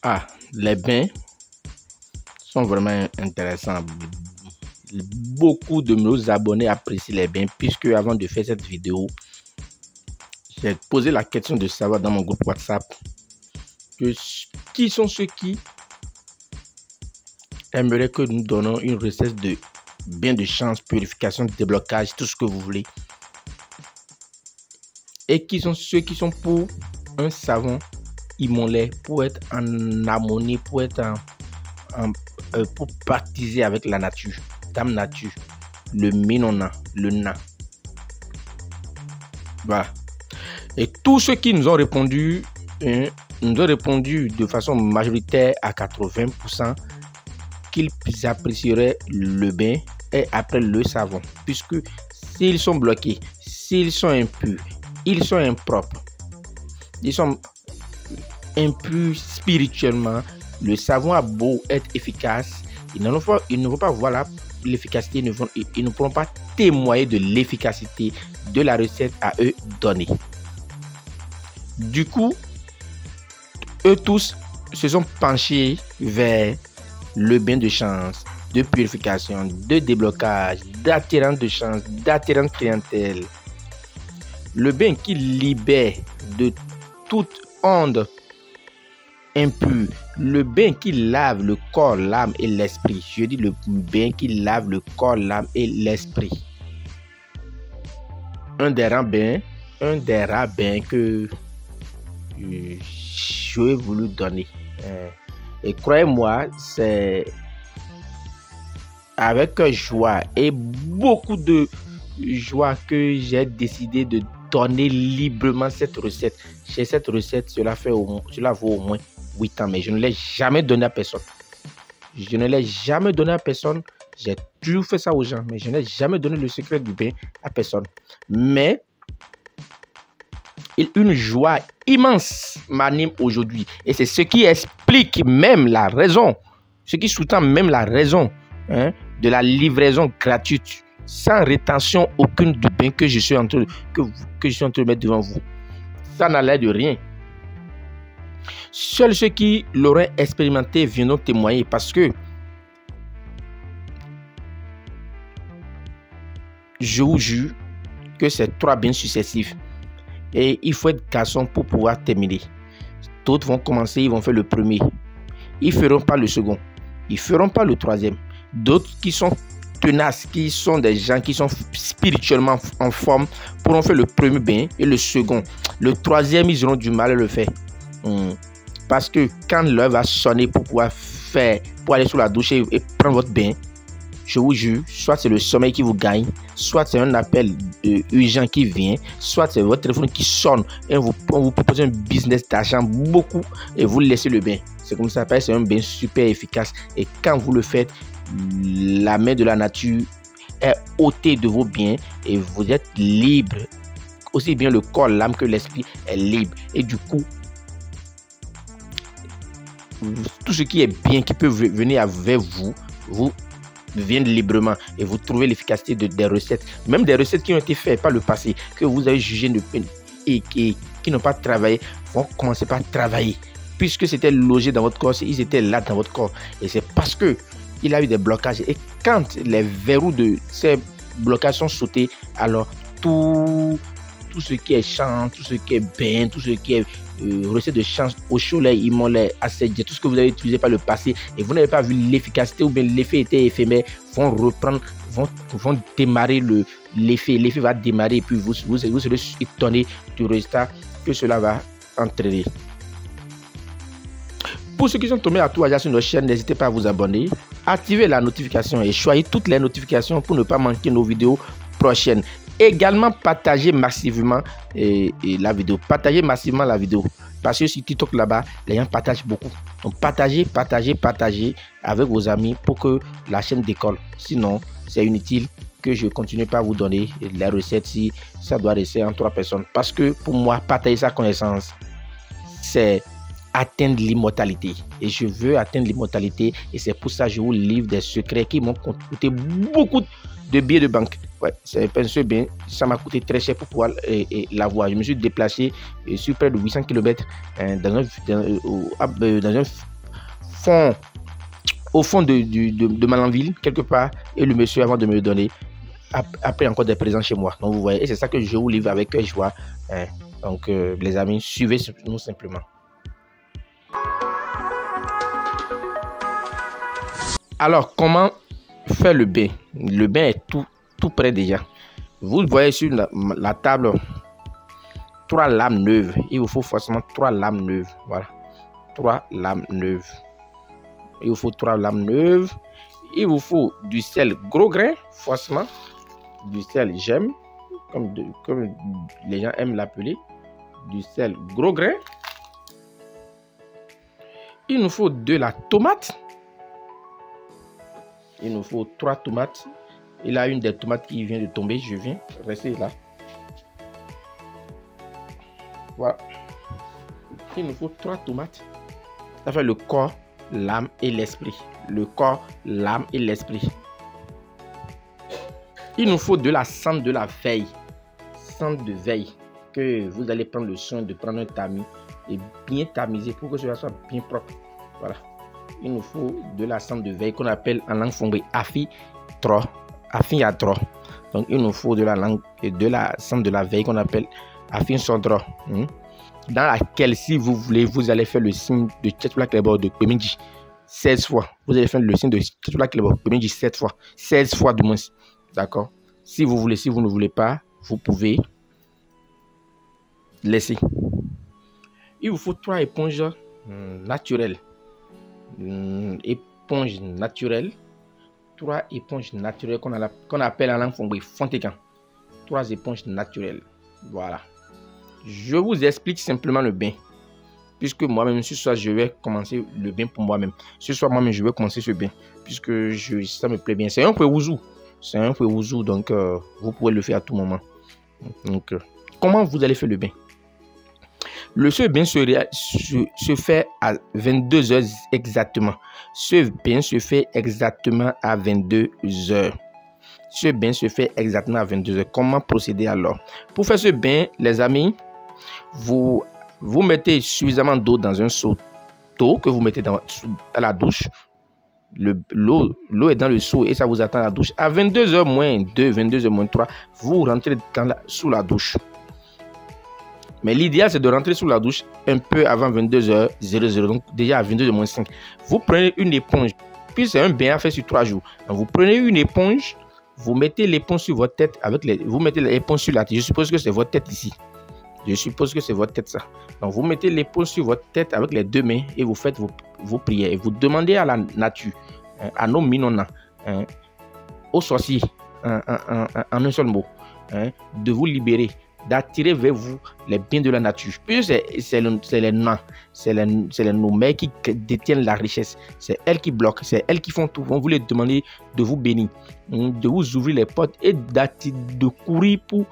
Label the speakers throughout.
Speaker 1: Ah, les bains sont vraiment intéressants. Beaucoup de nos abonnés apprécient les bains puisque avant de faire cette vidéo, j'ai posé la question de savoir dans mon groupe WhatsApp qui sont ceux qui aimeraient que nous donnons une recette de bain de chance, purification, déblocage, tout ce que vous voulez. Et qui sont ceux qui sont pour un savon immolé, pour être en harmonie, pour être pour partiser avec la nature, Dame Nature, le Minona, le Na. Voilà. Et tous ceux qui nous ont répondu de façon majoritaire à 80% qu'ils apprécieraient le bain et après le savon. Puisque s'ils sont bloqués, s'ils sont impurs, ils sont impropres, ils sont impurs spirituellement, le savon a beau être efficace, ils ne vont pas voir l'efficacité, ils ne pourront pas témoigner de l'efficacité de la recette à eux donnée. Du coup, eux tous se sont penchés vers le bain de chance, de purification, de déblocage, d'attirance de chance, d'attirance clientèle. Le bain qui libère de toute onde impure, le bain qui lave le corps, l'âme et l'esprit. Je dis le bain qui lave le corps, l'âme et l'esprit. Un des rares bains que j'ai voulu donner. Et croyez-moi, c'est avec joie et beaucoup de joie que j'ai décidé de donner librement cette recette. Chez cette recette, cela vaut au moins 8 ans, mais je ne l'ai jamais donné à personne. Je ne l'ai jamais donné à personne. J'ai toujours fait ça aux gens, mais je n'ai jamais donné le secret du bain à personne. Mais une joie immense m'anime aujourd'hui. Et c'est ce qui explique même la raison, ce qui sous-tend même la raison de la livraison gratuite, sans rétention aucune du bain que je suis en train de mettre devant vous. Ça n'a l'air de rien. Seuls ceux qui l'auraient expérimenté viendront témoigner parce que je vous jure que c'est 3 bains successifs. Et il faut être garçon pour pouvoir terminer. D'autres vont commencer, ils vont faire le premier. Ils ne feront pas le second. Ils ne feront pas le troisième. D'autres qui sont tenaces, qui sont des gens qui sont spirituellement en forme, pourront faire le premier bain et le second. Le troisième, ils auront du mal à le faire. Parce que quand l'heure va sonner pour pouvoir pour aller sous la douche et prendre votre bain, je vous jure, soit c'est le sommeil qui vous gagne, soit c'est un appel urgent qui vient, soit c'est votre téléphone qui sonne et on vous propose un business d'argent beaucoup et vous laissez le bain. C'est comme ça, c'est un bain super efficace et quand vous le faites, la main de la nature est ôtée de vos biens et vous êtes libre. Aussi bien le corps, l'âme que l'esprit est libre et du coup, tout ce qui est bien qui peut venir avec vous viennent librement et vous trouvez l'efficacité des recettes, même des recettes qui ont été faites par le passé, que vous avez jugé et qui n'ont pas travaillé, vont commencer par travailler. Puisque c'était logé dans votre corps, ils étaient là dans votre corps. Et c'est parce que il a eu des blocages. Et quand les verrous de ces blocages sont sautés, alors tout ce qui est chant, tout ce qui est bain, tout ce qui est recette de chance au soleil, immolé, assédié, tout ce que vous avez utilisé par le passé et vous n'avez pas vu l'efficacité ou bien l'effet était éphémère, vont reprendre, vont démarrer l'effet. L'effet va démarrer et puis vous serez étonné du résultat que cela va entraîner. Pour ceux qui sont tombés à tout hasard sur notre chaîne, n'hésitez pas à vous abonner, activez la notification et choisissez toutes les notifications pour ne pas manquer nos vidéos prochaines. Également, partagez massivement la vidéo. Partagez massivement la vidéo. Parce que sur TikTok là-bas, les gens partagent beaucoup. Donc partagez avec vos amis pour que la chaîne décolle. Sinon, c'est inutile que je continue pas à vous donner les recettes si ça doit rester en 3 personnes. Parce que pour moi, partager sa connaissance, c'est atteindre l'immortalité. Et je veux atteindre l'immortalité. Et c'est pour ça que je vous livre des secrets qui m'ont coûté beaucoup de billets de banque. Ouais, c'est un bien, ça m'a coûté très cher pour pouvoir l'avoir. Je me suis déplacé sur près de 800 km dans un fond de Malanville, quelque part, et le monsieur, avant de me le donner, a pris encore des présents chez moi. Donc, vous voyez, et c'est ça que je vous livre avec joie. Hein. Donc, les amis, suivez-nous simplement. Alors, comment faire le bain? Le bain est tout prêt déjà. Vous voyez sur la table 3 lames neuves. Il vous faut forcément 3 lames neuves. Voilà. 3 lames neuves. Il vous faut 3 lames neuves. Il vous faut du sel gros grain, forcément. Du sel gemme, comme les gens aiment l'appeler. Du sel gros grain. Il nous faut de la tomate. Il nous faut 3 tomates. Il y a une des tomates qui vient de tomber. Je viens rester là. Voilà. Il nous faut 3 tomates. Ça fait le corps, l'âme et l'esprit. Le corps, l'âme et l'esprit. Il nous faut de la cendre de la veille. Cendre de veille. Que vous allez prendre le soin de prendre un tamis et bien tamiser pour que cela soit bien propre. Voilà. Il nous faut de la cendre de veille qu'on appelle en langue fongée afi à tro. Donc il nous faut de la cendre de la veille qu'on appelle afi sondro. Dans laquelle, si vous voulez, vous allez faire le signe de Tchetula Klebo de Kweminji 16 fois. Vous allez faire le signe de Tchetula Klebo de Kweminji 7 fois. 16 fois du moins. D'accord? Si vous voulez, si vous ne voulez pas, vous pouvez laisser. Il vous faut 3 éponges naturelles. Éponges naturelles. 3 éponges naturelles qu'on appelle en langue fongée fontécan. 3 éponges naturelles. Voilà. Je vous explique simplement le bain. Puisque moi-même, ce soir, je vais commencer le bain pour moi-même. Ce soir, moi-même, je vais commencer ce bain. Puisque ça me plaît bien. C'est un peu ouzou. C'est un peu ouzou. Donc, vous pouvez le faire à tout moment. Donc, comment vous allez faire le bain? Ce bain se fait à 22 heures exactement. Ce bain se fait exactement à 22 heures. Ce bain se fait exactement à 22 heures. Comment procéder alors? Pour faire ce bain, les amis, vous mettez suffisamment d'eau dans un seau d'eau que vous mettez dans la douche. L'eau est dans le seau et ça vous attend à la douche. À 22h moins 2, 22h moins 3, vous rentrez sous la douche. Mais l'idéal, c'est de rentrer sous la douche un peu avant 22h00. Donc, déjà à 22h moins 5. Vous prenez une éponge. Puis, c'est un bain à faire sur 3 jours. Donc, vous prenez une éponge. Vous mettez l'éponge sur votre tête. Vous mettez l'éponge sur la tête. Je suppose que c'est votre tête ici. Je suppose que c'est votre tête ça. Donc, vous mettez l'éponge sur votre tête avec les 2 mains et vous faites vos prières. Et vous demandez à la nature, à nos minona, aux sorciers, en un seul mot, de vous libérer, d'attirer vers vous les biens de la nature. Puis c'est les nains, c'est les nommés qui détiennent la richesse. C'est elles qui bloquent, c'est elles qui font tout. On vous les demander de vous bénir, de vous ouvrir les portes et de courir pour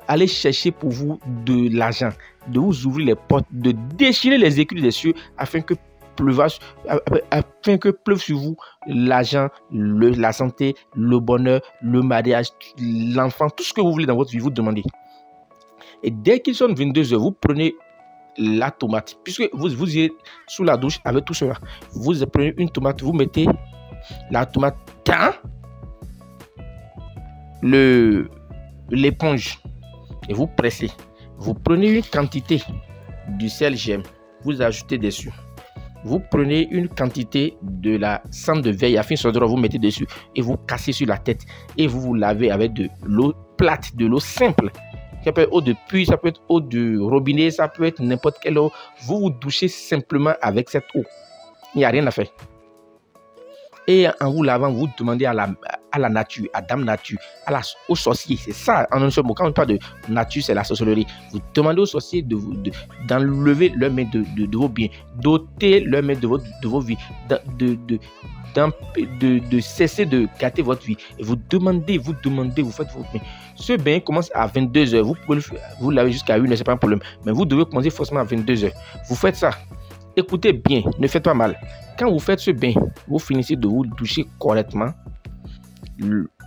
Speaker 1: aller chercher pour vous de l'argent, de vous ouvrir les portes, de déchirer les écus des cieux afin que pleuve sur vous l'argent, la santé, le bonheur, le mariage, l'enfant, tout ce que vous voulez dans votre vie, vous demandez. Et dès qu'il sonne 22h, vous prenez la tomate, puisque vous êtes sous la douche avec tout cela. Vous prenez une tomate, vous mettez la tomate dans l'éponge et vous pressez. Vous prenez une quantité du sel gemme, vous ajoutez dessus. Vous prenez une quantité de la cendre de veille, afin que vous mettez dessus et vous cassez sur la tête et vous vous lavez avec de l'eau plate, de l'eau simple. Ça peut être eau de puits, ça peut être eau de robinet, ça peut être n'importe quelle eau. Vous vous douchez simplement avec cette eau. Il n'y a rien à faire. Et en vous lavant, vous demandez à la nature, à Dame Nature, aux sorciers. C'est ça, en un seul mot. Quand on parle de nature, c'est la sorcellerie. Vous demandez aux sorciers d'enlever leur main de vos biens, d'ôter leur main de vos vies, de cesser de gâter votre vie. Et vous demandez, vous faites votre bain. Ce bain commence à 22h. Vous pouvez vous laver jusqu'à 1h, c'est pas un problème. Mais vous devez commencer forcément à 22h. Vous faites ça. Écoutez bien, ne faites pas mal. Quand vous faites ce bain, vous finissez de vous doucher correctement.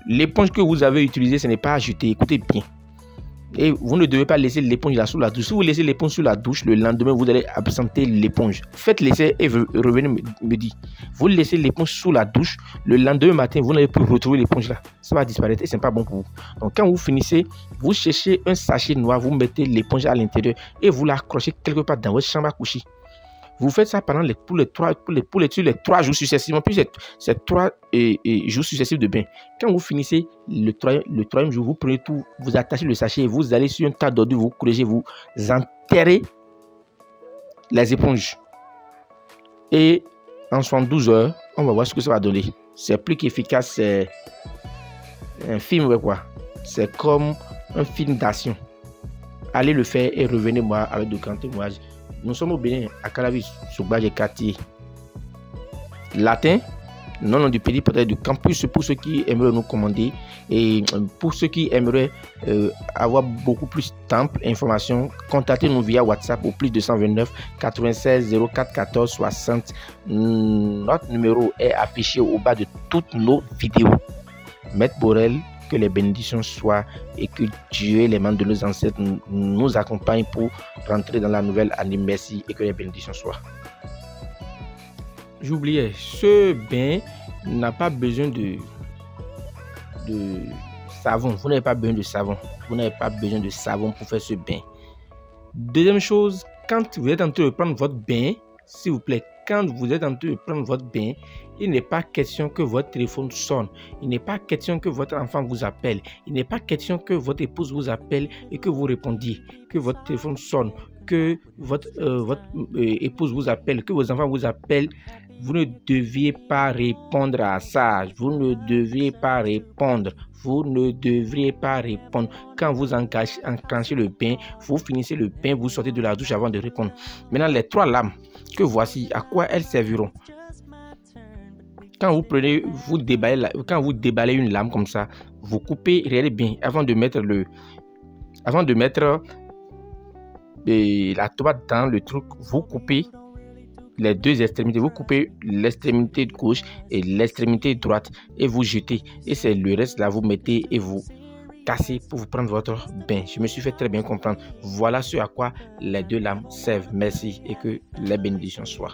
Speaker 1: L'éponge que vous avez utilisée, ce n'est pas à jeter. Écoutez bien. Et vous ne devez pas laisser l'éponge là sous la douche. Si vous laissez l'éponge sous la douche, le lendemain, vous allez absenter l'éponge. Faites l'essai et revenez me dire. Vous laissez l'éponge sous la douche, le lendemain matin, vous n'allez plus retrouver l'éponge là. Ça va disparaître et ce n'est pas bon pour vous. Donc, quand vous finissez, vous cherchez un sachet noir, vous mettez l'éponge à l'intérieur et vous l'accrochez quelque part dans votre chambre à coucher. Vous faites ça pendant pour les 3 jours successivement, puis c'est 3 jours successifs de bain. Quand vous finissez le troisième jour, vous prenez tout, vous attachez le sachet et vous allez sur un tas d'ordures, vous corrigez, vous enterrez les éponges. Et en 72 heures, on va voir ce que ça va donner. C'est plus qu'efficace, c'est un film, quoi. C'est comme un film d'action. Allez le faire et revenez-moi avec de grands témoignages. Nous sommes au Bénin, à Calavis, sur Badge quartier latin, non du pays peut-être du campus pour ceux qui aimeraient nous commander et pour ceux qui aimeraient avoir beaucoup plus d'ample information, contactez-nous via WhatsApp au plus 229 96 04 14 60. Notre numéro est affiché au bas de toutes nos vidéos. Maître Borel, que les bénédictions soient et que Dieu et les membres de nos ancêtres nous accompagnent pour rentrer dans la nouvelle année. Merci et que les bénédictions soient. J'oubliais, ce bain n'a pas besoin de savon. Vous n'avez pas besoin de savon. Vous n'avez pas besoin de savon pour faire ce bain. Deuxième chose, quand vous êtes en train de prendre votre bain, s'il vous plaît, quand vous êtes en train de prendre votre bain, il n'est pas question que votre téléphone sonne. Il n'est pas question que votre enfant vous appelle. Il n'est pas question que votre épouse vous appelle et que vous répondiez. Que votre téléphone sonne, que votre épouse vous appelle, que vos enfants vous appellent. Vous ne deviez pas répondre à ça. Vous ne deviez pas répondre. Vous ne devriez pas répondre. Quand vous enclenchez le bain, vous finissez le bain, vous sortez de la douche avant de répondre. Maintenant, les 3 lames que voici, à quoi elles serviront? Quand vous prenez, quand vous déballez une lame comme ça, vous coupez, regardez bien, avant de mettre la tomate dans le truc, vous coupez les 2 extrémités. Vous coupez l'extrémité gauche et l'extrémité droite et vous jetez. Et c'est le reste là, vous mettez et vous cassez pour vous prendre votre bain. Je me suis fait très bien comprendre. Voilà ce à quoi les 2 lames servent. Merci et que les bénédictions soient.